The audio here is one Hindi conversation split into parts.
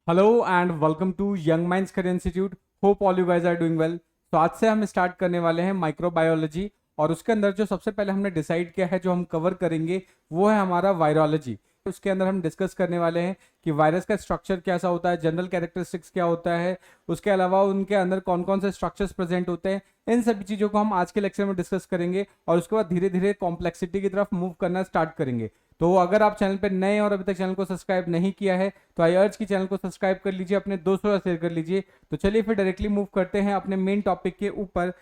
Hello and welcome to young minds career institute. Hope all you guys are doing well. तो आज से हम स्टार्ट करने वाले हैं माइक्रोबायोलॉजी, और उसके अंदर जो सबसे पहले हमने डिसाइड किया है जो हम कवर करेंगे वो है हमारा वायरोलॉजी। उसके अंदर हम डिस्कस करने वाले हैं कि वायरस का स्ट्रक्चर कैसा होता है, जनरल कैरेक्टरिस्टिक्स क्या होता है, उसके अलावा उनके अंदर कौन कौन से स्ट्रक्चर्स प्रेजेंट होते हैं। इन सभी चीज़ों को हम आज के लेक्चर में डिस्कस करेंगे और उसके बाद धीरे धीरे कॉम्प्लेक्सिटी की तरफ मूव करना स्टार्ट करेंगे। तो अगर आप चैनल पर नए और अभी तक चैनल को सब्सक्राइब नहीं किया है तो आई अर्ज की चैनल को सब्सक्राइब कर लीजिए, अपने दोस्तों से शेयर कर लीजिए। तो चलिए फिर डायरेक्टली मूव करते हैं अपने मेन टॉपिक के ऊपर।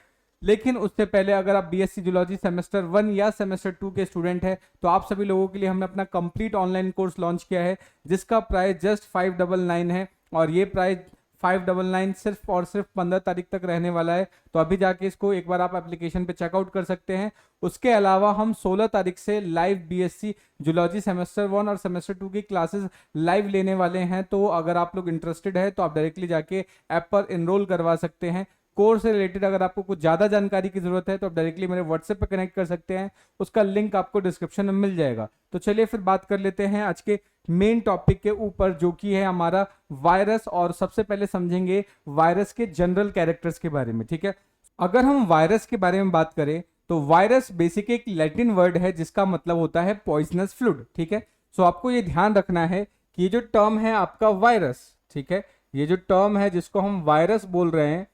लेकिन उससे पहले अगर आप बीएससी जूलॉजी सेमेस्टर 1 या सेमेस्टर 2 के स्टूडेंट हैं तो आप सभी लोगों के लिए हमने अपना कंप्लीट ऑनलाइन कोर्स लॉन्च किया है जिसका प्राइस जस्ट 599 है, और ये प्राइस 599 सिर्फ और सिर्फ 15 तारीख तक रहने वाला है। तो अभी जाके इसको एक बार आप एप्लीकेशन पे चेकआउट कर सकते हैं। उसके अलावा हम 16 तारीख से लाइव बीएससी जूलॉजी सेमेस्टर 1 और सेमेस्टर 2 की क्लासेस लाइव लेने वाले हैं। तो अगर आप लोग इंटरेस्टेड है तो आप डायरेक्टली जाके ऐप पर इनरोल करवा सकते हैं। कोर्स से रिलेटेड अगर आपको कुछ ज़्यादा जानकारी की जरूरत है तो आप डायरेक्टली मेरे व्हाट्सएप पे कनेक्ट कर सकते हैं, उसका लिंक आपको डिस्क्रिप्शन में मिल जाएगा। तो चलिए फिर बात कर लेते हैं आज के मेन टॉपिक के ऊपर जो कि है हमारा वायरस, और सबसे पहले समझेंगे वायरस के जनरल कैरेक्टर्स के बारे में। ठीक है, अगर हम वायरस के बारे में बात करें तो वायरस बेसिक एक लैटिन वर्ड है जिसका मतलब होता है पॉइजनस फ्लूइड। ठीक है, सो आपको ये ध्यान रखना है कि ये जो टर्म है आपका वायरस, ठीक है, ये जो टर्म है जिसको हम वायरस बोल रहे हैं,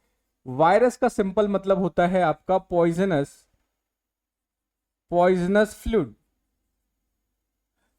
वायरस का सिंपल मतलब होता है आपका पॉइजनस पॉइजनस फ्लूइड।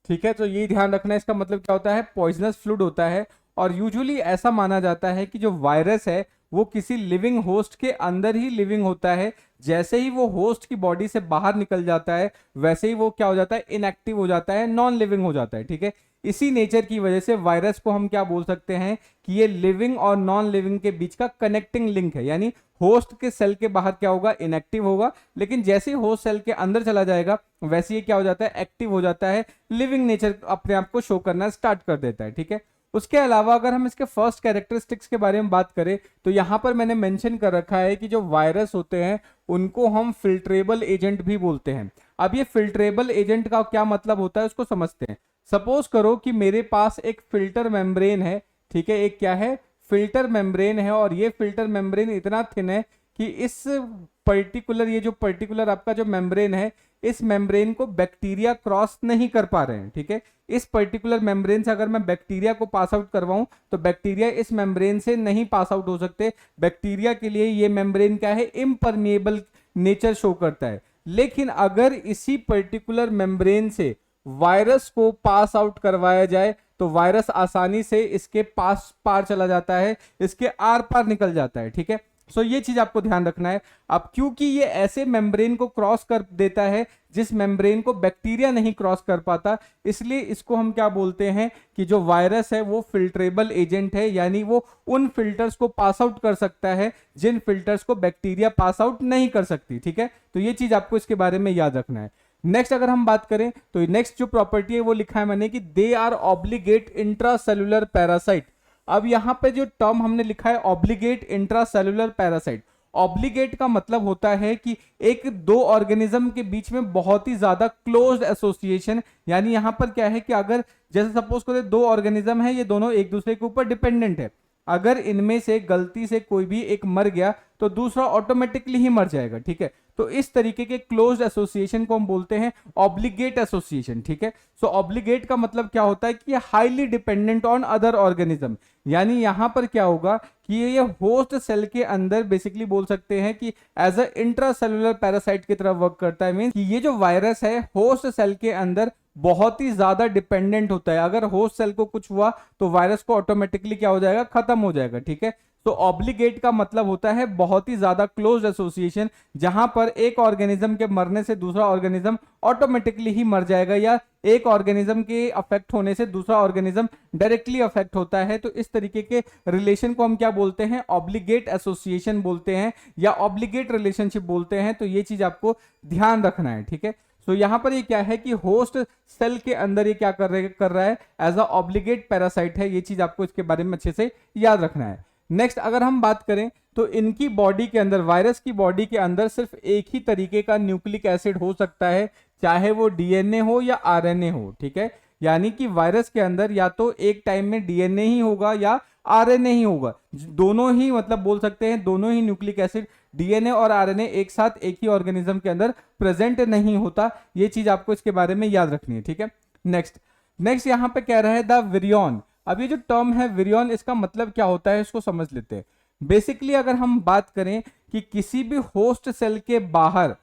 ठीक है, तो ये ध्यान रखना है, इसका मतलब क्या होता है, पॉइजनस फ्लूइड होता है। और यूजुअली ऐसा माना जाता है कि जो वायरस है वो किसी लिविंग होस्ट के अंदर ही लिविंग होता है। जैसे ही वो होस्ट की बॉडी से बाहर निकल जाता है वैसे ही वो क्या हो जाता है, इनएक्टिव हो जाता है, नॉन लिविंग हो जाता है। ठीक है, इसी नेचर की वजह से वायरस को हम क्या बोल सकते हैं कि ये लिविंग और नॉन लिविंग के बीच का कनेक्टिंग लिंक है। यानी होस्ट के सेल के बाहर क्या होगा, इनएक्टिव होगा, लेकिन जैसे ही होस्ट सेल के अंदर चला जाएगा वैसे ये क्या हो जाता है, एक्टिव हो जाता है, लिविंग नेचर अपने आप को शो करना स्टार्ट कर देता है। ठीक है, उसके अलावा अगर हम इसके फर्स्ट कैरेक्टरिस्टिक्स के बारे में बात करें तो यहां पर मैंने मेंशन कर रखा है कि जो वायरस होते हैं उनको हम फिल्ट्रेबल एजेंट भी बोलते हैं। अब ये फिल्ट्रेबल एजेंट का क्या मतलब होता है उसको समझते हैं। सपोज करो कि मेरे पास एक फिल्टर मेम्ब्रेन है। ठीक है, एक क्या है, फिल्टर मेम्ब्रेन है, और ये फिल्टर मेम्ब्रेन इतना थिन है कि इस पर्टिकुलर, ये जो पर्टिकुलर आपका जो मेम्ब्रेन है, इस मेम्ब्रेन को बैक्टीरिया क्रॉस नहीं कर पा रहे हैं। ठीक है, इस पर्टिकुलर मेम्ब्रेन से अगर मैं बैक्टीरिया को पास आउट करवाऊं तो बैक्टीरिया इस मेम्ब्रेन से नहीं पास आउट हो सकते। बैक्टीरिया के लिए ये मेम्ब्रेन क्या है, इम्परमिएबल नेचर शो करता है। लेकिन अगर इसी पर्टिकुलर मेम्ब्रेन से वायरस को पास आउट करवाया जाए तो वायरस आसानी से इसके पास पार चला जाता है, इसके आर पार निकल जाता है। ठीक है, सो ये चीज आपको ध्यान रखना है। अब क्योंकि ये ऐसे मेम्ब्रेन को क्रॉस कर देता है जिस मेम्ब्रेन को बैक्टीरिया नहीं क्रॉस कर पाता, इसलिए इसको हम क्या बोलते हैं कि जो वायरस है वो फिल्ट्रेबल एजेंट है। यानी वो उन फिल्टर्स को पास आउट कर सकता है जिन फिल्टर्स को बैक्टीरिया पास आउट नहीं कर सकती। ठीक है, तो ये चीज आपको इसके बारे में याद रखना है। नेक्स्ट अगर हम बात करें तो नेक्स्ट जो प्रॉपर्टी है वो लिखा है मैंने कि they are obligate intracellular parasite. अब यहां पे जो टर्म हमने लिखा है ऑब्लिगेट इंट्रासेलुलर पैरासाइट, ऑब्लिगेट का मतलब होता है कि एक दो ऑर्गेनिज्म के बीच में बहुत ही ज्यादा क्लोज्ड एसोसिएशन। यानी यहां पर क्या है कि अगर जैसे सपोज करें दो ऑर्गेनिज्म है, ये दोनों एक दूसरे के ऊपर डिपेंडेंट है, अगर इनमें से गलती से कोई भी एक मर गया तो दूसरा ऑटोमेटिकली ही मर जाएगा। ठीक है, तो इस तरीके के क्लोज्ड एसोसिएशन को हम बोलते हैं ऑब्लिगेट एसोसिएशन। ठीक है, सो ऑब्लिगेट का मतलब क्या होता है कि highly dependent on other organism. यानी यहां पर क्या होगा कि ये होस्ट सेल के अंदर बेसिकली बोल सकते हैं कि एज अ इंट्रासेलुलर पैरासाइट की तरह वर्क करता है। मींस कि ये जो वायरस है होस्ट सेल के अंदर बहुत ही ज्यादा डिपेंडेंट होता है। अगर होस्ट सेल को कुछ हुआ तो वायरस को ऑटोमेटिकली क्या हो जाएगा, खत्म हो जाएगा। ठीक है, तो ऑब्लिगेट का मतलब होता है बहुत ही ज्यादा क्लोज एसोसिएशन, जहां पर एक ऑर्गेनिज्म के मरने से दूसरा ऑर्गेनिज्म ऑटोमेटिकली ही मर जाएगा, या एक ऑर्गेनिज्म के अफेक्ट होने से दूसरा ऑर्गेनिज्म डायरेक्टली अफेक्ट होता है। तो इस तरीके के रिलेशन को हम क्या बोलते हैं, ऑब्लिगेट एसोसिएशन बोलते हैं या ऑब्लिगेट रिलेशनशिप बोलते हैं। तो ये चीज आपको ध्यान रखना है। ठीक है, तो यहां पर ये क्या है कि होस्ट सेल के अंदर ये क्या कर रहा है, एज अ ऑब्लिगेट पैरासाइट है। ये चीज आपको इसके बारे में अच्छे से याद रखना है। नेक्स्ट अगर हम बात करें तो इनकी बॉडी के अंदर, वायरस की बॉडी के अंदर सिर्फ एक ही तरीके का न्यूक्लिक एसिड हो सकता है, चाहे वो डीएनए हो या आरएनए हो। ठीक है, यानी कि वायरस के अंदर या तो एक टाइम में डीएनए ही होगा या आरएनए ही होगा, दोनों ही मतलब बोल सकते हैं दोनों ही न्यूक्लिक एसिड, डीएनए और आरएनए एक साथ एक ही ऑर्गेनिज्म के अंदर प्रेजेंट नहीं होता। ये चीज आपको इसके बारे में याद रखनी है, ठीक है। नेक्स्ट यहां पे कह रहा है द विरियन। अब ये जो टर्म है विरियन, इसका मतलब क्या होता है इसको समझ लेते हैं। बेसिकली अगर हम बात करें कि किसी भी होस्ट सेल के बाहर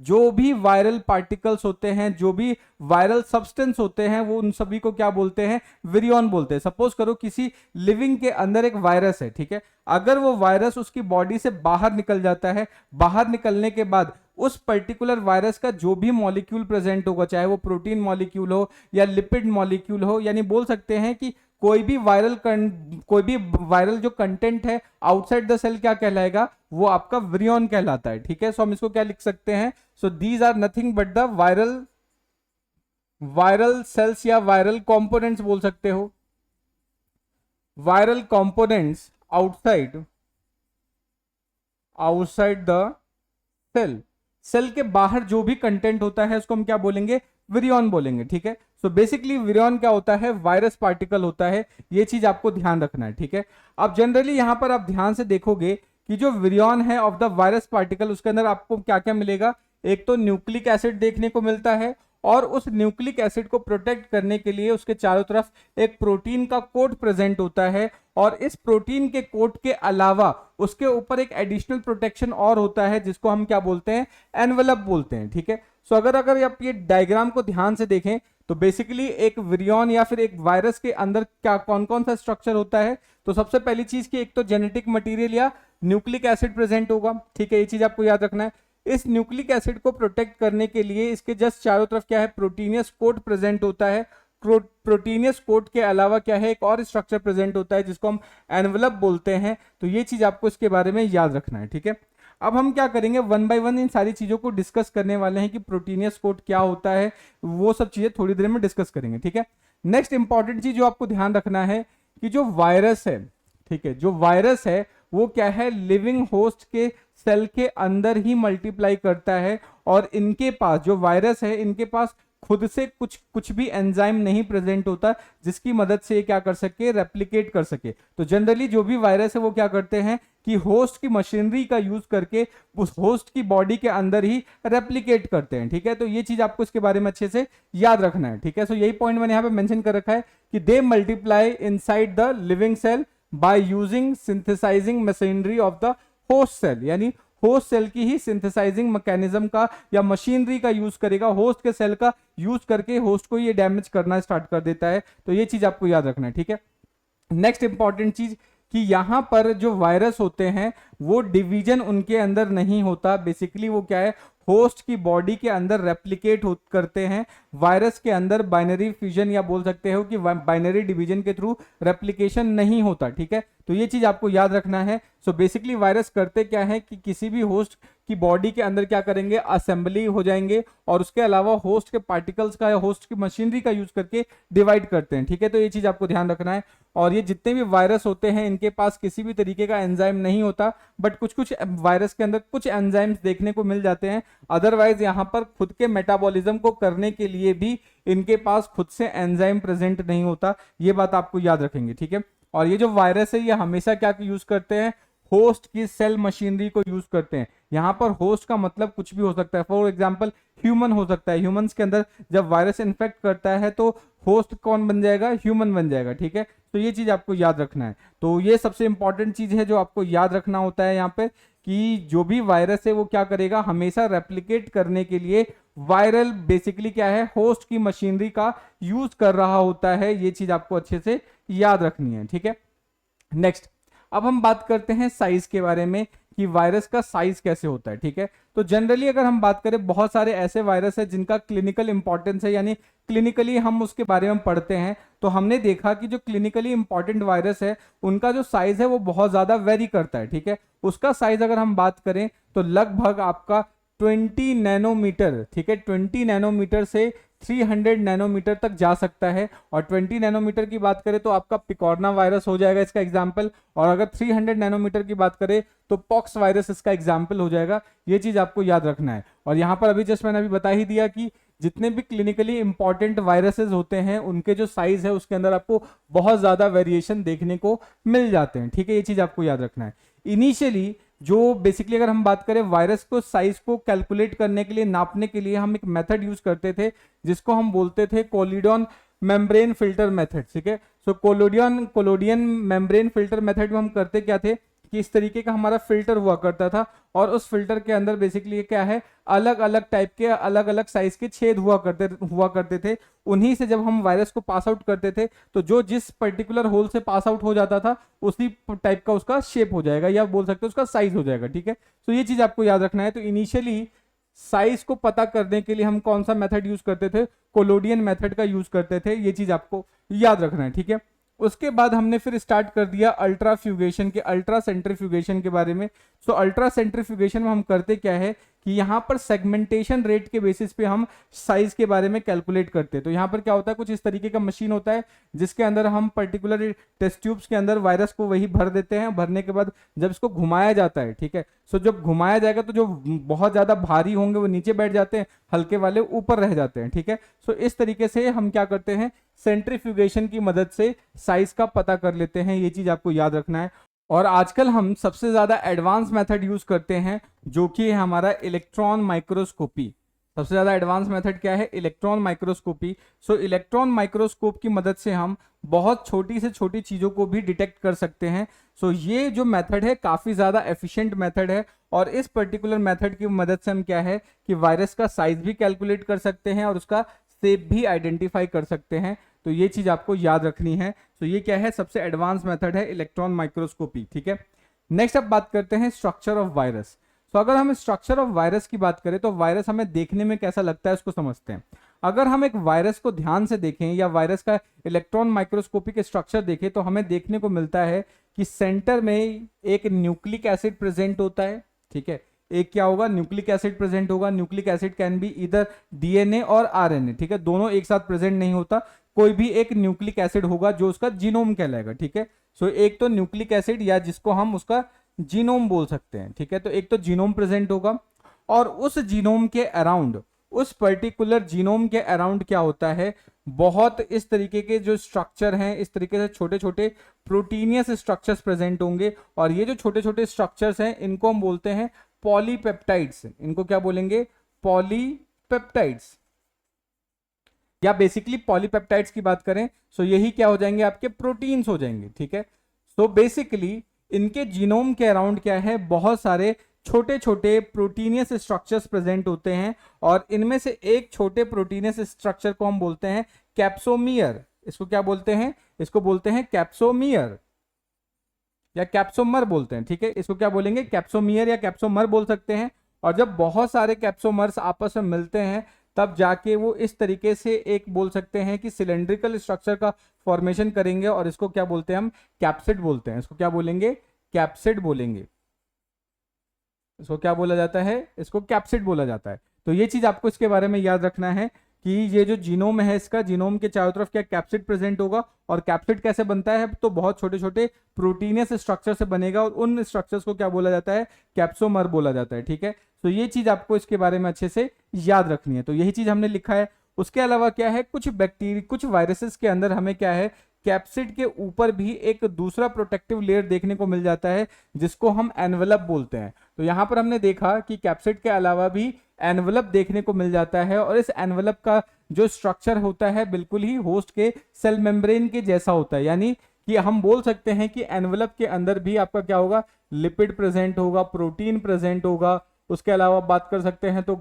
जो भी वायरल पार्टिकल्स होते हैं, जो भी वायरल सब्सटेंस होते हैं, वो उन सभी को क्या बोलते हैं, विरियन बोलते हैं। सपोज करो किसी लिविंग के अंदर एक वायरस है, ठीक है, अगर वो वायरस उसकी बॉडी से बाहर निकल जाता है, बाहर निकलने के बाद उस पर्टिकुलर वायरस का जो भी मॉलिक्यूल प्रेजेंट होगा, चाहे वो प्रोटीन मॉलिक्यूल हो या लिपिड मॉलिक्यूल हो, यानी बोल सकते हैं कि कोई भी वायरल जो कंटेंट है आउटसाइड द सेल क्या कहलाएगा, वो आपका विरियन कहलाता है, ठीक है। सो हम इसको क्या लिख सकते हैं, so these are nothing but the viral cells या वायरल कंपोनेंट्स बोल सकते हो, viral components outside the cell के बाहर जो भी कंटेंट होता है उसको हम क्या बोलेंगे, विरियन बोलेंगे, ठीक है। सो बेसिकली विरियन क्या होता है, वायरस पार्टिकल होता है, ये चीज आपको ध्यान रखना है, ठीक है। अब जनरली यहां पर आप ध्यान से देखोगे कि जो विरियन है ऑफ द वायरस पार्टिकल, उसके अंदर आपको क्या क्या मिलेगा, एक तो न्यूक्लिक एसिड देखने को मिलता है, और उस न्यूक्लिक एसिड को प्रोटेक्ट करने के लिए उसके चारों तरफ एक प्रोटीन का कोट प्रेजेंट होता है, और इस प्रोटीन के कोट के अलावा उसके ऊपर एक एडिशनल प्रोटेक्शन और होता है जिसको हम क्या बोलते हैं, एनवेलप बोलते हैं, ठीक है। सो अगर आप ये डायग्राम को ध्यान से देखें तो बेसिकली एक विरियन या फिर एक वायरस के अंदर क्या कौन कौन सा स्ट्रक्चर होता है, तो सबसे पहली चीज की एक तो जेनेटिक मटेरियल या न्यूक्लिक एसिड प्रेजेंट होगा, ठीक है, ये चीज आपको याद रखना है। इस न्यूक्लिक एसिड को प्रोटेक्ट करने के लिए इसके जस्ट चारों तरफ क्या है, प्रोटीनियस कोट प्रेजेंट होता है। प्रोटीनियस कोट के अलावा क्या है, एक और स्ट्रक्चर प्रेजेंट होता है जिसको हम एनवेलप बोलते हैं। तो ये चीज आपको इसके बारे में याद रखना है, ठीक है। अब हम क्या करेंगे, वन बाय वन इन सारी चीजों को डिस्कस करने वाले हैं कि प्रोटीनियस कोट क्या होता है, वो सब चीजें थोड़ी देर में डिस्कस करेंगे, ठीक है। नेक्स्ट इंपॉर्टेंट चीज जो आपको ध्यान रखना है कि जो वायरस है, ठीक है, जो वायरस है वो क्या है, लिविंग होस्ट के सेल के अंदर ही मल्टीप्लाई करता है, और इनके पास जो वायरस है इनके पास खुद से कुछ भी एंजाइम नहीं प्रेजेंट होता जिसकी मदद से ये क्या कर सके, रेप्लिकेट कर सके। तो जनरली जो भी वायरस है वो क्या करते हैं कि होस्ट की मशीनरी का यूज करके उस होस्ट की बॉडी के अंदर ही रेप्लिकेट करते हैं, ठीक है। तो ये चीज आपको इसके बारे में अच्छे से याद रखना है, ठीक है। सो यही पॉइंट मैंने यहाँ पे मेंशन कर रखा है कि they multiply inside the living cell by using synthesising machinery of the host cell, यानी होस्ट सेल की ही सिंथेसाइजिंग मैकेनिज्म का या मशीनरी का यूज करेगा, होस्ट के सेल का यूज करके होस्ट को ये डैमेज करना स्टार्ट कर देता है। तो ये चीज आपको याद रखना है, ठीक है। नेक्स्ट इंपॉर्टेंट चीज कि यहां पर जो वायरस होते हैं वो डिवीजन उनके अंदर नहीं होता, बेसिकली वो क्या है, होस्ट की बॉडी के अंदर रेप्लिकेट करते हैं। वायरस के अंदर बाइनरी फ्यूजन या बोल सकते हो कि बाइनरी डिवीजन के थ्रू रेप्लिकेशन नहीं होता, ठीक है। तो ये चीज आपको याद रखना है। सो बेसिकली वायरस करते क्या है कि किसी भी होस्ट की बॉडी के अंदर क्या करेंगे, असेंबली हो जाएंगे, और उसके अलावा होस्ट के पार्टिकल्स का या होस्ट की मशीनरी का यूज करके डिवाइड करते हैं, ठीक है। तो ये चीज आपको ध्यान रखना है। और ये जितने भी वायरस होते हैं इनके पास किसी भी तरीके का एंजाइम नहीं होता, बट कुछ वायरस के अंदर कुछ एंजाइम्स देखने को मिल जाते हैं। अदरवाइज यहाँ पर खुद के मेटाबॉलिज्म को करने के लिए भी इनके पास खुद से एंजाइम प्रेजेंट नहीं होता, ये बात आपको याद रखेंगे, ठीक है। और ये जो वायरस है ये हमेशा क्या यूज करते हैं, होस्ट की सेल मशीनरी को यूज करते हैं। यहां पर होस्ट का मतलब कुछ भी हो सकता है, फॉर एग्जांपल ह्यूमन हो सकता है। ह्यूमंस के अंदर जब वायरस इन्फेक्ट करता है तो होस्ट कौन बन जाएगा, ह्यूमन बन जाएगा, ठीक है। तो ये चीज आपको याद रखना है। तो ये सबसे इंपॉर्टेंट चीज है जो आपको याद रखना होता है यहाँ पे, कि जो भी वायरस है वो क्या करेगा, हमेशा रेप्लिकेट करने के लिए वायरल बेसिकली क्या है, होस्ट की मशीनरी का यूज कर रहा होता है। ये चीज आपको अच्छे से याद रखनी है, ठीक है। नेक्स्ट अब हम बात करते हैं साइज के बारे में कि वायरस का साइज कैसे होता है, ठीक है। तो जनरली अगर हम बात करें, बहुत सारे ऐसे वायरस है जिनका क्लिनिकल इंपॉर्टेंस है, यानी क्लिनिकली हम उसके बारे में पढ़ते हैं। तो हमने देखा कि जो क्लिनिकली इंपॉर्टेंट वायरस है उनका जो साइज है वो बहुत ज्यादा वेरी करता है, ठीक है। उसका साइज अगर हम बात करें तो लगभग आपका 20 नैनोमीटर, ठीक है, 20 नैनोमीटर से 300 नैनोमीटर तक जा सकता है। और 20 नैनोमीटर की बात करें तो आपका पिकोरना वायरस हो जाएगा इसका एग्जाम्पल, और अगर 300 नैनोमीटर की बात करें तो पॉक्स वायरस इसका एग्जाम्पल हो जाएगा। ये चीज आपको याद रखना है। और यहाँ पर अभी जस्ट मैंने अभी बता ही दिया कि जितने भी क्लिनिकली इंपॉर्टेंट वायरसेस होते हैं उनके जो साइज है उसके अंदर आपको बहुत ज्यादा वेरिएशन देखने को मिल जाते हैं, ठीक है। ये चीज आपको याद रखना है। इनिशियली जो बेसिकली अगर हम बात करें वायरस को साइज को कैलकुलेट करने के लिए, नापने के लिए हम एक मेथड यूज करते थे जिसको हम बोलते थे कोलिडॉन मेम्ब्रेन फिल्टर मेथड, ठीक है। सो कोलोडियन मेम्ब्रेन फिल्टर मेथड में हम करते क्या थे कि इस तरीके का हमारा फिल्टर हुआ करता था और उस फिल्टर के अंदर बेसिकली क्या है, अलग अलग टाइप के अलग अलग साइज के छेद हुआ करते थे। उन्हीं से जब हम वायरस को पास आउट करते थे तो जो जिस पर्टिकुलर होल से पास आउट हो जाता था उसी टाइप का उसका शेप हो जाएगा या बोल सकते हो उसका साइज हो जाएगा, ठीक है। तो ये चीज आपको याद रखना है। तो इनिशियली साइज को पता करने के लिए हम कौन सा मेथड यूज करते थे, कोलोडियन मेथड का यूज करते थे, ये चीज आपको याद रखना है, ठीक है। उसके बाद हमने फिर स्टार्ट कर दिया अल्ट्रा फ्यूगेशन के, अल्ट्रा सेंट्रीफ्यूगेशन के बारे में। सो अल्ट्रा सेंट्रीफ्यूगेशन में हम करते क्या है कि यहाँ पर सेगमेंटेशन रेट के बेसिस पे हम साइज के बारे में कैलकुलेट करते हैं। तो यहाँ पर क्या होता है, कुछ इस तरीके का मशीन होता है जिसके अंदर हम पर्टिकुलर टेस्ट ट्यूब्स के अंदर वायरस को वही भर देते हैं। भरने के बाद जब इसको घुमाया जाता है, ठीक है, सो जब घुमाया जाएगा तो जो बहुत ज्यादा भारी होंगे वो नीचे बैठ जाते हैं, हल्के वाले ऊपर रह जाते हैं, ठीक है। सो इस तरीके से हम क्या करते हैं, सेंट्रीफ्यूगेशन की मदद से साइज का पता कर लेते हैं। ये चीज आपको याद रखना है। और आजकल हम सबसे ज्यादा एडवांस मेथड यूज करते हैं जो कि है हमारा इलेक्ट्रॉन माइक्रोस्कोपी। सबसे ज्यादा एडवांस मेथड क्या है, इलेक्ट्रॉन माइक्रोस्कोपी। सो इलेक्ट्रॉन माइक्रोस्कोप की मदद से हम बहुत छोटी से छोटी चीजों को भी डिटेक्ट कर सकते हैं। सो ये जो मेथड है काफी ज्यादा एफिशिएंट मेथड है और इस पर्टिकुलर मेथड की मदद से हम क्या है कि वायरस का साइज भी कैलकुलेट कर सकते हैं और उसका शेप भी आइडेंटिफाई कर सकते हैं। तो ये चीज आपको याद रखनी है। तो ये क्या है, सबसे एडवांस मेथड है इलेक्ट्रॉन माइक्रोस्कोपी, ठीक है। नेक्स्ट अब बात करते हैं स्ट्रक्चर ऑफ वायरस। तो अगर हम स्ट्रक्चर ऑफ वायरस की बात करें तो वायरस हमें देखने में कैसा लगता है उसको समझते हैं। अगर हम एक वायरस को ध्यान से देखें या वायरस का इलेक्ट्रॉन माइक्रोस्कोपी के स्ट्रक्चर देखें तो हमें देखने को मिलता है कि सेंटर में एक न्यूक्लिक एसिड प्रेजेंट होता है, ठीक है। एक क्या होगा, न्यूक्लिक एसिड प्रेजेंट होगा। न्यूक्लिक एसिड कैन बी इधर डीएनए और आरएनए, ठीक है, दोनों एक साथ प्रेजेंट नहीं होता। कोई भी एक न्यूक्लिक एसिड होगा जो उसका जीनोम कहलाएगा, ठीक है। सो एक तो न्यूक्लिक एसिड या जिसको हम उसका जीनोम बोल सकते हैं, ठीक है। तो एक तो जीनोम प्रेजेंट होगा और उस जीनोम के अराउंड, उस पर्टिकुलर जीनोम के अराउंड क्या होता है, बहुत इस तरीके के जो स्ट्रक्चर हैं, इस तरीके से छोटे छोटे प्रोटीनियस स्ट्रक्चर्स प्रेजेंट होंगे। और ये जो छोटे छोटे स्ट्रक्चर्स हैं इनको हम बोलते हैं पॉलीपेप्टाइड्स। इनको क्या बोलेंगे, पॉलीपेप्टाइड्स, या बेसिकली पॉलीपेप्टाइड्स की बात करें सो यही क्या हो जाएंगे, आपके प्रोटीन्स हो जाएंगे, ठीक है। सो बेसिकली इनके जीनोम के अराउंड क्या है, बहुत सारे छोटे छोटे प्रोटीनियस स्ट्रक्चर्स प्रेजेंट होते हैं और इनमें से एक छोटे प्रोटीनियस स्ट्रक्चर को हम बोलते हैं कैप्सोमियर। इसको क्या बोलते हैं, इसको बोलते हैं कैप्सोमियर या कैप्सोमर बोलते हैं, ठीक है। इसको क्या बोलेंगे, कैप्सोमियर या कैप्सोमर बोल सकते हैं। और जब बहुत सारे कैप्सोमर्स आपस में मिलते हैं तब जाके वो इस तरीके से एक बोल सकते हैं कि सिलेंड्रिकल स्ट्रक्चर का फॉर्मेशन करेंगे और इसको क्या बोलते हैं, हम कैप्सिड बोलते हैं। इसको क्या बोलेंगे, कैप्सिड बोलेंगे। इसको क्या बोला जाता है, इसको कैप्सिड बोला जाता है। तो ये चीज आपको इसके बारे में याद रखना है कि ये जो जीनोम है इसका, जीनोम के चारों तरफ क्या कैप्सिड प्रेजेंट होगा। और कैप्सिड कैसे बनता है, तो बहुत छोटे छोटे प्रोटीनियस स्ट्रक्चर से बनेगा और उन स्ट्रक्चर्स को क्या बोला जाता है, कैप्सोमर बोला जाता है, ठीक है। तो ये चीज आपको इसके बारे में अच्छे से याद रखनी है। तो यही चीज हमने लिखा है। उसके अलावा क्या है, कुछ बैक्टीरिया, कुछ वायरसेस के अंदर हमें क्या है, कैप्सिड के ऊपर भी एक दूसरा प्रोटेक्टिव लेयर देखने को मिल जाता है जिसको हम एनवेलप बोलते हैं। तो यहां पर हमने देखा कि कैप्सिड के अलावा भी एनवेलप देखने को मिल जाता है और इस एनवेलप का जो स्ट्रक्चर होता है बिल्कुल ही होस्ट के सेल मेम्ब्रेन के जैसा होता है। यानी कि हम बोल सकते हैं कि एनवेलप के अंदर भी आपका क्या होगा, लिपिड प्रेजेंट होगा, प्रोटीन प्रेजेंट होगा। उसके अलावा बात कर सकते हैं तो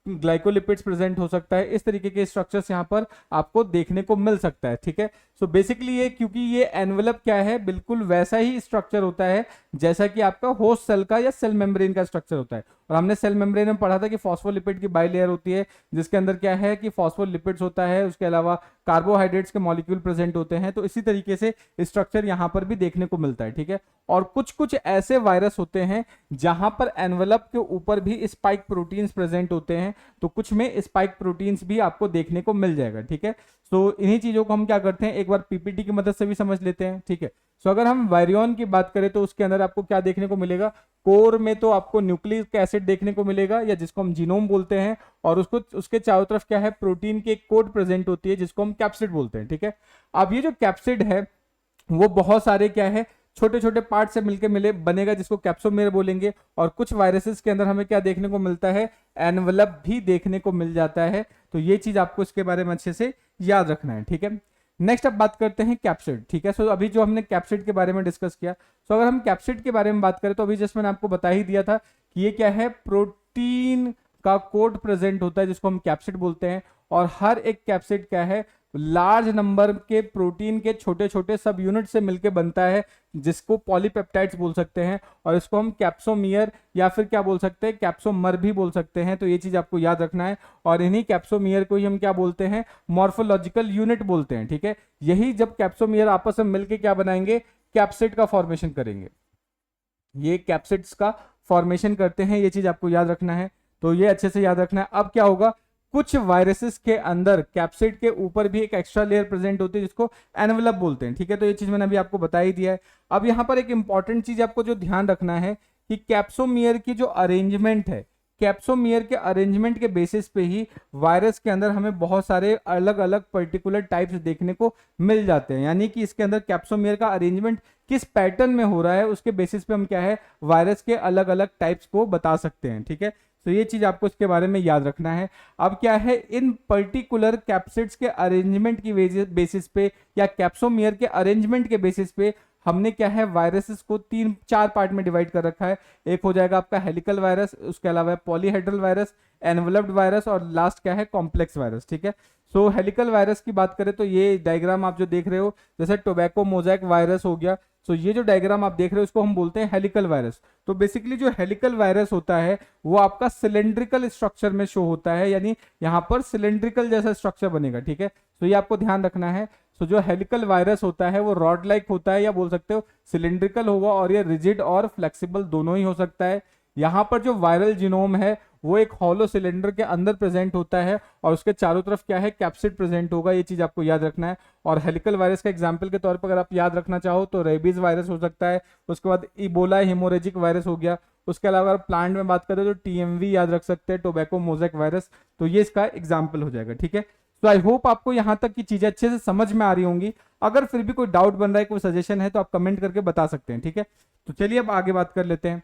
ग्लाइकोलिपिड्स प्रेजेंट हो सकता है। इस तरीके के स्ट्रक्चर्स यहाँ पर आपको देखने को मिल सकता है, ठीक है। सो बेसिकली ये, क्योंकि ये एनवेलप क्या है, बिल्कुल वैसा ही स्ट्रक्चर होता है जैसा कि आपका होस्ट सेल का या सेल मेम्ब्रेन का स्ट्रक्चर होता है। और हमने सेल मेम्ब्रेन में पढ़ा था कि फॉस्फोलिपिड की बाइलेयर होती है जिसके अंदर क्या है कि फॉस्फोलिपिड्स होता है, उसके अलावा कार्बोहाइड्रेट्स के मॉलिक्यूल प्रेजेंट होते हैं। तो इसी तरीके से स्ट्रक्चर यहाँ पर भी देखने को मिलता है, ठीक है। और कुछ कुछ ऐसे वायरस होते हैं जहां पर एनवेलप के ऊपर भी स्पाइक प्रोटीन्स प्रेजेंट होते हैं। तो कुछ में स्पाइक प्रोटीन्स भी आपको देखने को मिल जाएगा, ठीक है। तो इन्हीं चीजों को हम क्या करते हैं, एक बार पीपीटी की मदद से भी समझ लेते हैं, ठीक है। सो अगर हम वायरियन की बात करें तो उसके अंदर आपको क्या देखने को मिलेगा, कोर में तो आपको न्यूक्लिक एसिड देखने को मिलेगा या जिसको हम जीनोम बोलते हैं, और उसको उसके चारों तरफ क्या है, प्रोटीन की एक कोट प्रेजेंट होती है जिसको हम कैप्सिड बोलते हैं, ठीक है। अब ये जो कैप्सिड है वो बहुत सारे क्या है, छोटे छोटे पार्ट से मिलके मिले बनेगा जिसको कैप्सोमेयर बोलेंगे। और कुछ वायरसेस के अंदर हमें क्या देखने को मिलता है, एनवलप भी देखने को मिल जाता है। तो ये चीज आपको इसके बारे में अच्छे से याद रखना है, ठीक है। नेक्स्ट अब बात करते हैं कैप्सिड, ठीक है। सो अभी जो हमने कैप्सिड के बारे में डिस्कस किया, सो अगर हम कैप्सिड के बारे में बात करें तो अभी जस्ट मैंने आपको बता ही दिया था कि ये क्या है, प्रोटीन का कोड प्रेजेंट होता है जिसको हम कैप्सिड बोलते हैं। और हर एक कैप्सिड क्या है, लार्ज नंबर के प्रोटीन के छोटे छोटे सब यूनिट से मिलकर बनता है जिसको पॉलीपेप्टाइड्स बोल सकते हैं। और इसको हम कैप्सोमियर या फिर क्या बोल सकते हैं, कैप्सोमर भी बोल सकते हैं। तो ये चीज आपको याद रखना है। और इन्हीं कैप्सोमियर को ही हम क्या बोलते हैं, मॉर्फोलॉजिकल यूनिट बोलते हैं, ठीक है। यही जब कैप्सोमियर आपस में मिलकर क्या बनाएंगे, कैप्सिड का फॉर्मेशन करेंगे, ये कैप्सिड्स का फॉर्मेशन करते हैं। ये चीज आपको याद रखना है, तो ये अच्छे से याद रखना है। अब क्या होगा, कुछ वायरसेस के अंदर कैप्सिड के ऊपर भी एक एक्स्ट्रा लेयर प्रेजेंट होती है जिसको एनवलप बोलते हैं, ठीक है। तो ये चीज मैंने अभी आपको बता ही दिया है। अब यहाँ पर एक इंपॉर्टेंट चीज आपको जो ध्यान रखना है कि कैप्सोमियर की जो अरेंजमेंट है, कैप्सोमियर के अरेंजमेंट के बेसिस पे ही वायरस के अंदर हमें बहुत सारे अलग अलग पर्टिकुलर टाइप्स देखने को मिल जाते हैं। यानी कि इसके अंदर कैप्सोमियर का अरेंजमेंट किस पैटर्न में हो रहा है उसके बेसिस पे हम क्या है, वायरस के अलग अलग टाइप्स को बता सकते हैं, ठीक है। तो ये चीज आपको इसके बारे में याद रखना है। अब क्या है, इन पर्टिकुलर कैप्सिड्स के अरेंजमेंट की बेसिस पे या कैप्सोमियर के अरेंजमेंट के बेसिस पे हमने क्या है, वायरसेस को 3-4 पार्ट में डिवाइड कर रखा है। एक हो जाएगा आपका हेलिकल वायरस, उसके अलावा पॉलीहेड्रल वायरस, एनवलप्ड वायरस और लास्ट क्या है, कॉम्प्लेक्स वायरस, ठीक है। सो हेलिकल वायरस की बात करें तो ये डायग्राम आप जो देख रहे हो, जैसे टोबैको मोज़ेक वायरस हो गया, तो ये जो डायग्राम आप देख रहे हो इसको हम बोलते हैं हेलिकल वायरस। तो बेसिकली जो हेलिकल वायरस होता है वो आपका सिलेंड्रिकल स्ट्रक्चर में शो होता है, यानी यहाँ पर सिलेंड्रिकल जैसा स्ट्रक्चर बनेगा, ठीक है। तो ये आपको ध्यान रखना है। तो जो हेलिकल वायरस होता है वो रॉड लाइक होता है, या बोल सकते हो सिलेंड्रिकल होगा, और ये रिजिड और फ्लेक्सिबल दोनों ही हो सकता है। यहाँ पर जो वायरल जीनोम है वो एक हॉलो सिलेंडर के अंदर प्रेजेंट होता है और उसके चारों तरफ क्या है, कैप्सिड प्रेजेंट होगा। ये चीज आपको याद रखना है। और हेलिकल वायरस का एग्जांपल के तौर पर अगर आप याद रखना चाहो तो रेबीज वायरस हो सकता है, उसके बाद इबोला हेमोरेजिक वायरस हो गया। उसके अलावा अगर प्लांट में बात करें तो टीएमवी याद रख सकते हैं, टोबैको मोज़ेक वायरस। तो ये इसका एग्जाम्पल हो जाएगा, ठीक है। तो आई होप आपको यहाँ तक की चीजें अच्छे से समझ में आ रही होंगी। अगर फिर भी कोई डाउट बन रहा है, कोई सजेशन है तो आप कमेंट करके बता सकते हैं, ठीक है। तो चलिए अब आगे बात कर लेते हैं।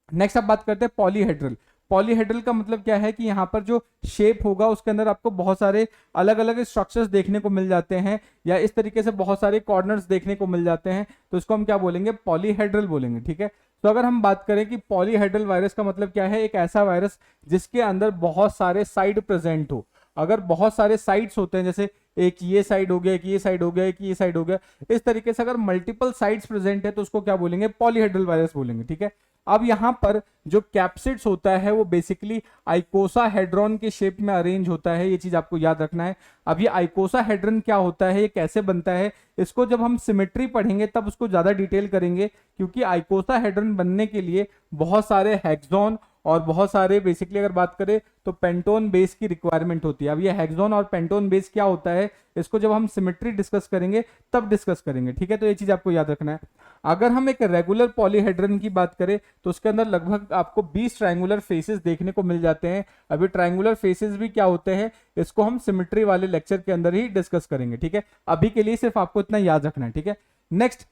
नेक्स्ट अब बात करते हैं पॉलीहेड्रल। पॉलीहेड्रल का मतलब क्या है कि यहाँ पर जो शेप होगा उसके अंदर आपको बहुत सारे अलग अलग स्ट्रक्चर्स देखने को मिल जाते हैं, या इस तरीके से बहुत सारे कॉर्नर्स देखने को मिल जाते हैं। तो इसको हम क्या बोलेंगे, पॉलीहेड्रल बोलेंगे, ठीक है। तो अगर हम बात करें कि पॉलीहेड्रल वायरस का मतलब क्या है, एक ऐसा वायरस जिसके अंदर बहुत सारे साइड प्रेजेंट हो। अगर बहुत सारे साइड्स होते हैं, जैसे एक ये साइड हो गया, एक ये साइड हो गया, एक ये साइड हो गया, इस तरीके से अगर मल्टीपल साइड्स प्रेजेंट है तो उसको क्या बोलेंगे, पॉलीहेड्रल वायरस बोलेंगे, ठीक है। अब यहाँ पर जो कैप्सिड्स होता है वो बेसिकली आइकोसाहेड्रॉन के शेप में अरेंज होता है। ये चीज आपको याद रखना है। अब ये आइकोसाहेड्रन क्या होता है, ये कैसे बनता है, इसको जब हम सिमेट्री पढ़ेंगे तब उसको ज्यादा डिटेल करेंगे, क्योंकि आइकोसाहेड्रन बनने के लिए बहुत सारे हेक्सॉन और बहुत सारे बेसिकली अगर बात करें तो पेंटोन बेस की रिक्वायरमेंट होती है। अब ये हेक्सॉन और पेंटोन बेस क्या होता है, इसको जब हम सिमेट्री डिस्कस करेंगे तब डिस्कस करेंगे, ठीक है। तो ये चीज आपको याद रखना है। अगर हम एक रेगुलर पॉलीहेड्रन की बात करें तो उसके अंदर लगभग आपको 20 ट्रायंगुलर फेसेस देखने को मिल जाते हैं। अभी ट्रायंगुलर फेसेस भी क्या होते हैं, इसको हम सिमेट्री वाले लेक्चर के अंदर ही डिस्कस करेंगे, ठीक है। अभी के लिए सिर्फ आपको इतना याद रखना है, ठीक है। नेक्स्ट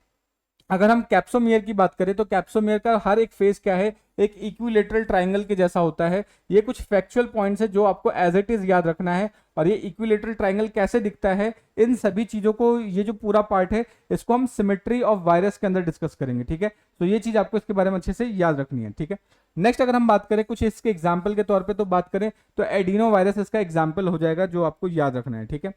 अगर हम कैप्सोमियर की बात करें तो कैप्सोमियर का हर एक फेस क्या है, एक इक्विलेटरल ट्रायंगल के जैसा होता है। ये कुछ फैक्चुअल पॉइंट्स है जो आपको एज इट इज याद रखना है। और ये इक्विलेटरल ट्रायंगल कैसे दिखता है, इन सभी चीजों को, ये जो पूरा पार्ट है इसको हम सिमेट्री ऑफ वायरस के अंदर डिस्कस करेंगे, ठीक है। तो ये चीज आपको इसके बारे में अच्छे से याद रखनी है, ठीक है। नेक्स्ट अगर हम बात करें कुछ इसके एग्जाम्पल के तौर पर तो बात करें तो एडिनो वायरस इसका एग्जाम्पल हो जाएगा जो आपको याद रखना है, ठीक है।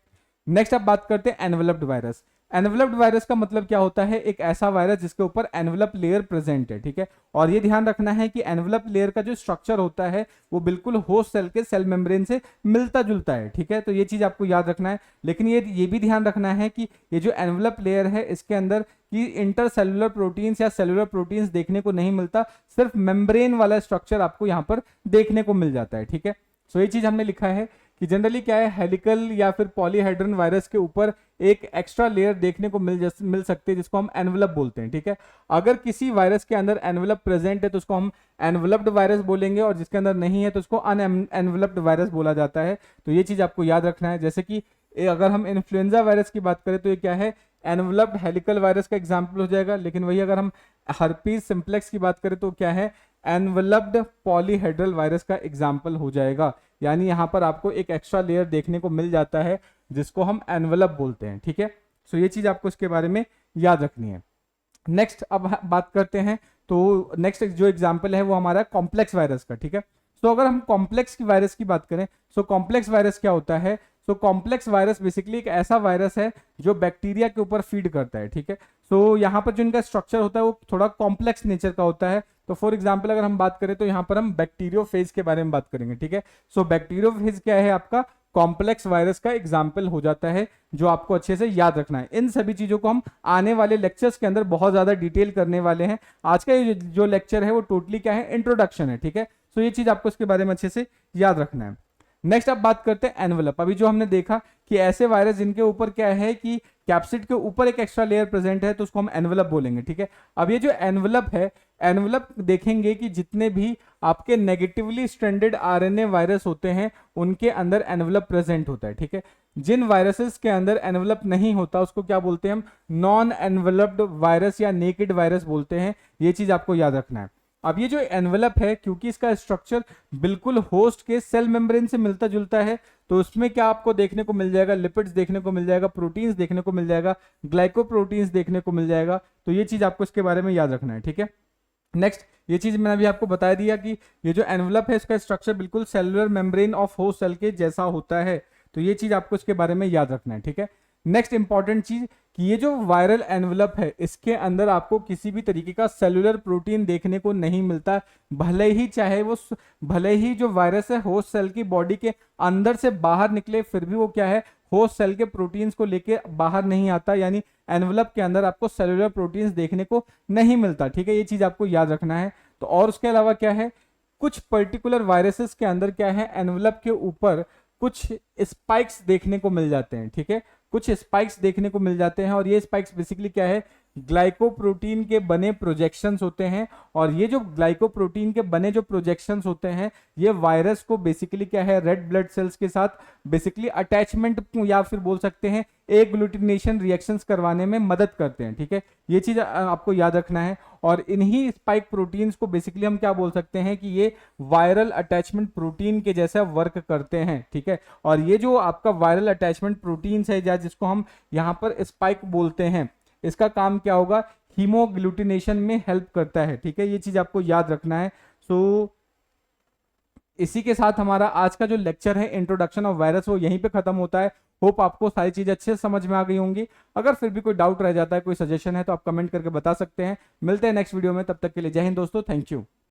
नेक्स्ट अब बात करते हैं एनवलप्ड वायरस। एनवलप्ड वायरस का मतलब क्या होता है, एक ऐसा वायरस जिसके ऊपर एनवलप लेयर प्रेजेंट है, ठीक है। और ये ध्यान रखना है कि एनवलप लेयर का जो स्ट्रक्चर होता है वो बिल्कुल होस्ट सेल के सेल मेम्ब्रेन से मिलता जुलता है, ठीक है। तो ये चीज आपको याद रखना है। लेकिन ये भी ध्यान रखना है कि ये जो एनवलप लेयर है इसके अंदर की इंटरसेलुलर प्रोटीन्स या सेलुलर प्रोटीन्स देखने को नहीं मिलता, सिर्फ मेम्ब्रेन वाला स्ट्रक्चर आपको यहाँ पर देखने को मिल जाता है, ठीक है। सो ये चीज हमने लिखा है कि जनरली क्या है, हेलिकल या फिर पॉलीहेड्रन वायरस के ऊपर एक एक्स्ट्रा लेयर देखने को मिल सकती है जिसको हम एनवलप बोलते हैं, ठीक है। अगर किसी वायरस के अंदर एनवलप प्रेजेंट है तो उसको हम एनवलप्ड वायरस बोलेंगे, और जिसके अंदर नहीं है तो उसको अनएनवलप्ड वायरस बोला जाता है। तो ये चीज आपको याद रखना है। जैसे कि अगर हम इन्फ्लुएंजा वायरस की बात करें तो ये क्या है, एनवलप्ड हेलिकल वायरस का एग्जाम्पल हो जाएगा। लेकिन वही अगर हम हर्पीज सिंप्लेक्स की बात करें तो क्या है, एनवलप्ड पॉलीहेड्रल वायरस का एग्जाम्पल हो जाएगा। यानी यहाँ पर आपको एक एक्स्ट्रा लेयर देखने को मिल जाता है जिसको हम एनवलप बोलते हैं, ठीक है। सो ये चीज आपको इसके बारे में याद रखनी है। नेक्स्ट अब बात करते हैं, तो नेक्स्ट जो एग्जाम्पल है वो हमारा कॉम्प्लेक्स वायरस का, ठीक है। सो अगर हम कॉम्प्लेक्स की वायरस की बात करें, सो कॉम्प्लेक्स वायरस क्या होता है, सो कॉम्प्लेक्स वायरस बेसिकली एक ऐसा वायरस है जो बैक्टीरिया के ऊपर फीड करता है, ठीक है। सो यहाँ पर जो इनका स्ट्रक्चर होता है वो थोड़ा कॉम्प्लेक्स नेचर का होता है। तो फॉर एग्जाम्पल अगर हम बात करें तो यहाँ पर हम बैक्टीरियोफेज के बारे में बात करेंगे, ठीक है। सो बैक्टीरियोफेज क्या है, आपका कॉम्प्लेक्स वायरस का एग्जाम्पल हो जाता है, जो आपको अच्छे से याद रखना है। इन सभी चीजों को हम आने वाले लेक्चर्स के अंदर बहुत ज्यादा डिटेल करने वाले हैं। आज का ये जो लेक्चर है वो टोटली क्या है, इंट्रोडक्शन है, ठीक है। सो ये चीज आपको इसके बारे में अच्छे से याद रखना है। नेक्स्ट अब बात करते हैं एनवलप। अभी जो हमने देखा कि ऐसे वायरस जिनके ऊपर क्या है कि कैप्सिड के ऊपर एक एक्स्ट्रा लेयर प्रेजेंट है तो उसको हम एनवलप बोलेंगे, ठीक है। अब ये जो एनवलप है, एनवलप देखेंगे कि जितने भी आपके नेगेटिवली स्ट्रैंडेड आरएनए वायरस होते हैं उनके अंदर एनवलप प्रेजेंट होता है, ठीक है। जिन वायरसेस के अंदर एनवलप नहीं होता उसको क्या बोलते हैं हम, नॉन एनवलप्ड वायरस या नेकेड वायरस बोलते हैं। ये चीज आपको याद रखना है। अब ये जो एनवलप है, क्योंकि इसका स्ट्रक्चर बिल्कुल होस्ट के सेल मेम्ब्रेन से मिलता जुलता है, तो उसमें क्या आपको देखने को मिल जाएगा, लिपिड्स देखने को मिल जाएगा, प्रोटीन्स देखने को मिल जाएगा, ग्लाइकोप्रोटीन्स देखने को मिल जाएगा। तो ये चीज आपको इसके बारे में याद रखना है, ठीक है। नेक्स्ट ये चीज मैंने अभी आपको बता दिया कि ये जो एनवलप है इसका स्ट्रक्चर बिल्कुल cellular membrane of host cell के जैसा होता है। तो ये चीज आपको इसके बारे में याद रखना है, ठीक है। नेक्स्ट इंपॉर्टेंट चीज कि ये जो वायरल एनवलप है इसके अंदर आपको किसी भी तरीके का सेलुलर प्रोटीन देखने को नहीं मिलता, भले ही जो वायरस है होस्ट सेल की बॉडी के अंदर से बाहर निकले, फिर भी वो क्या है, होस्ट सेल के प्रोटीन्स को लेके बाहर नहीं आता। यानी एनवलप के अंदर आपको सेलुलर प्रोटीन्स देखने को नहीं मिलता, ठीक है। ये चीज आपको याद रखना है। तो और उसके अलावा क्या है, कुछ पर्टिकुलर वायरसेस के अंदर क्या है, एनवलप के ऊपर कुछ स्पाइक्स देखने को मिल जाते हैं, ठीक है। कुछ स्पाइक्स देखने को मिल जाते हैं, और ये स्पाइक्स बेसिकली क्या है, ग्लाइकोप्रोटीन के बने प्रोजेक्शंस होते हैं। और ये जो ग्लाइकोप्रोटीन के बने जो प्रोजेक्शंस होते हैं, ये वायरस को बेसिकली क्या है, रेड ब्लड सेल्स के साथ बेसिकली अटैचमेंट या फिर बोल सकते हैं एग्लूटिनेशन रिएक्शंस करवाने में मदद करते हैं, ठीक है। ये चीज आपको याद रखना है। और इन्हीं स्पाइक प्रोटीन्स को बेसिकली हम क्या बोल सकते हैं कि ये वायरल अटैचमेंट प्रोटीन के जैसा वर्क करते हैं, ठीक है। और ये जो आपका वायरल अटैचमेंट प्रोटीन्स है, जिसको हम यहाँ पर स्पाइक बोलते हैं, इसका काम क्या होगा, हीमोग्लूटिनेशन में हेल्प करता है, ठीक है। ये चीज आपको याद रखना है। सो इसी के साथ हमारा आज का जो लेक्चर है इंट्रोडक्शन ऑफ वायरस वो यहीं पे खत्म होता है। होप आपको सारी चीजें अच्छे से समझ में आ गई होंगी। अगर फिर भी कोई डाउट रह जाता है, कोई सजेशन है, तो आप कमेंट करके बता सकते हैं। मिलते हैं नेक्स्ट वीडियो में, तब तक के लिए जय हिंद दोस्तों, थैंक यू।